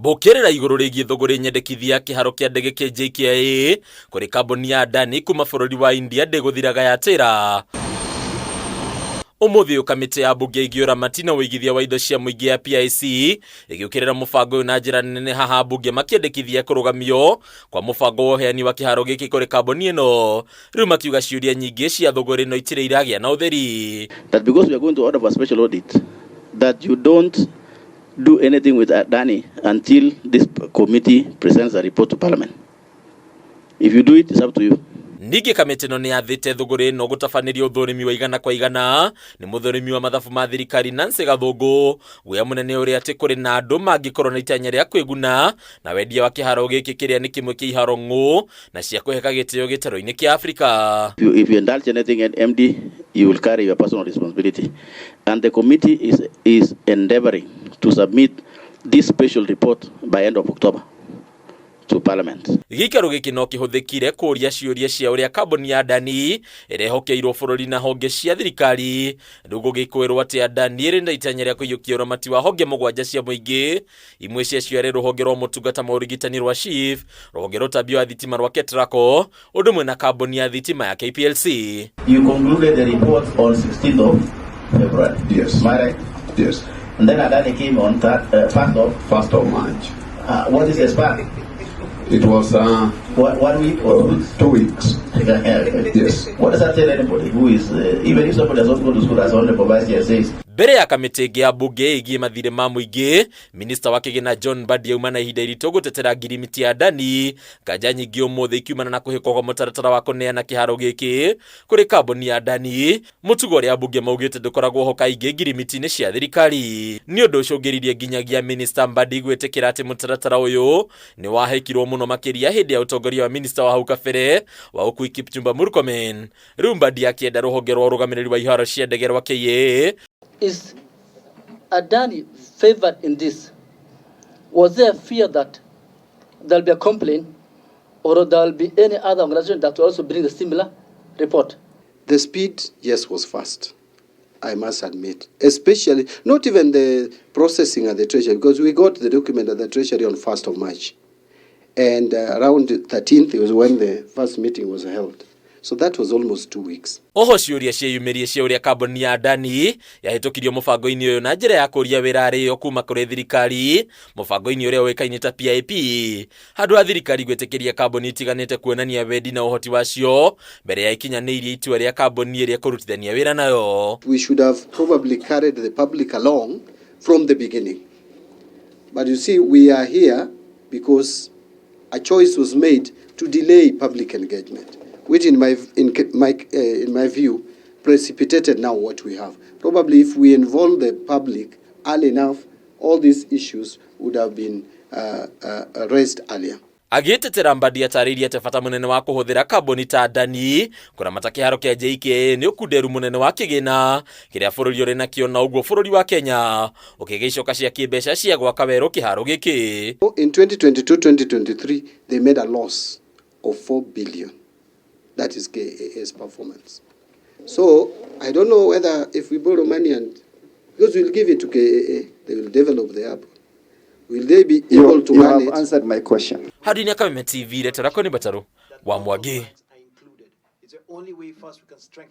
Bokerera iguru rigie thuguri nyendekithia kiharo kia ndege kia JKIA kuri kambuni ya Adani kuma bururi wa India ndeguthiraga yatira. Umuthi kamiti ya Ambunge URAMATI na WUIGITHIA wa indo cia muingi ya PIC igiukirira mubango uyu na njira nene haha Ambunge makiendekithia kurugamio kwa mubango wa uheani wa kiharo giki kuri kambuni ino. Riu makiuga ciuria nyingi cia thuguri no itire iragia na utheri. That because we are going to order for a special audit, that you don't do anything with Adani until this committee presents a report to Parliament. If you do it, it's up to you. Ningĩ kamĩtĩ ĩno nĩ yathĩte thũgũrĩ no gũtabanirio ũthũrĩmi wa igana kwa igana nĩ mũthũrĩmi wa mathabu ma thirikari Nancy Gathungu guya mũnene ũrĩa atĩ kũrĩ na andũ mangĩkorwo na itanya rĩa kwĩguna na wendia wa kĩharo gĩkĩ kĩrĩa nĩ kĩmwe kĩa iharo ng'ũ na cia kũheka gĩtĩo gĩtaro-inĩ kĩa Africa. If you indulge anything at MD, you will carry your personal responsibility. And the committee is endeavoring to submit this special report by end of October to Parliament. Gĩikaro gĩkĩ no kĩhũthĩkire kũria ciũria cia ũrĩa kambuni ya Adani ĩrehokeirwo bũrũri na honge cia thirikari. Rĩu gũgĩkwĩrwo atĩ Adani ĩrĩ na itanya rĩa kũiyũkia ũramati wa honge mũgwanja cia mũingĩ, imwe ciacio arĩ rũhonge rwa motungata ma ũrigitani rwa SHIF, rũhonge rwa ũtambia wa thitima rwa KETRACO, ũndũ ũmwe na kambuni ya thitima ya KPLC. You concluded the report on 16th of February. Yes. Am I right? Yes. And then Adani came on 1st of March. What is the span? It was 1 week or 2 weeks? 2 weeks. Yes. What does that tell anybody who is, even if somebody has not gone to school, as Honorable Vice Chair says? Mbere ya kamĩtĩ ĩngĩ ya Ambunge ĩgiĩ mathirĩ ma mũingĩ, minista wa kĩgĩna John Mbadi auma na ihinda iritũ gũtetera ngirimiti ya Adani, nganja nyingĩ ũmũthĩ ikiumana na kũhĩkwo kwa mũtaratara wa kũneana kĩharo gĩkĩ kũrĩ kambuni ya Adani, mũtugo ũrĩa Ambunge maugĩte ndũkoragwo ho kaingĩ ngirimiti-inĩ cia thirikari. Nĩ ũndũ ũcũngĩrĩirie nginyagia minista Mbadi gwĩtĩkĩra atĩ mũtaratara ũyũ nĩ wahĩkirwo mũno makĩria hĩndĩ ya ũtongoria wa minista wa hau kabere wa ũkui Kipchumba Murkomen. Rĩu Mbadi akĩenda rũhonge rwa ũrũgamĩrĩri wa iharo cia ndege rwa KIA. Is Adani favored in this? Was there a fear that there'll be a complaint or there'll be any other organization that will also bring a similar report? The speed, yes, was fast, I must admit. Especially, not even the processing at the Treasury, because we got the document at the Treasury on 1st of March. And around the 13th was when the first meeting was held. So that was almost 2 weeks. Oho ciuria cieyumirie cia uria kambuni ya Adani yahĩtũkirio mũbango-inĩ ũyũ na njĩra ya kũria wĩra arĩ yo kuma kũrĩ thirikari, mũbango-inĩ ũrĩa ũĩkaine ta PIP, handũ ha thirikari gwĩtĩkĩria kambuni itiganĩte kuonania wendi na ũhoti wacio mbere ya ikinyanĩirie itua rĩa kambuni ĩrĩa kũrutithania wĩra nayo. We should have probably carried the public along from the beginning. But you see, we are here because a choice was made to delay public engagement, which in my view precipitated now what we have. Probably if we involve the public early enough, all these issues would have been raised earlier. Agĩtetera Mbadi atarĩirie atĩ bata mũnene wa kũhũthĩra kambuni ta Adani kũramata kĩharo kĩa JKIA nĩ ũkunderu mũnene wa kĩgĩna kĩrĩa bũrũri ũrĩ nakĩo na ũguo bũrũri wa Kenya ũkĩgĩa icoka cia kĩmbeca cia gwaka werũ kĩharo gĩkĩ. In 2022-2023 they made a loss of 4 billion. That is KAA's performance. So I don't know whether if we borrow money and because we'll give it to KAA, they will develop the airport. Will they be able to manage? You have answered my question. Hadi KAMITI TV letera koni bataru wa Mwangi. It's the only way first we can strengthen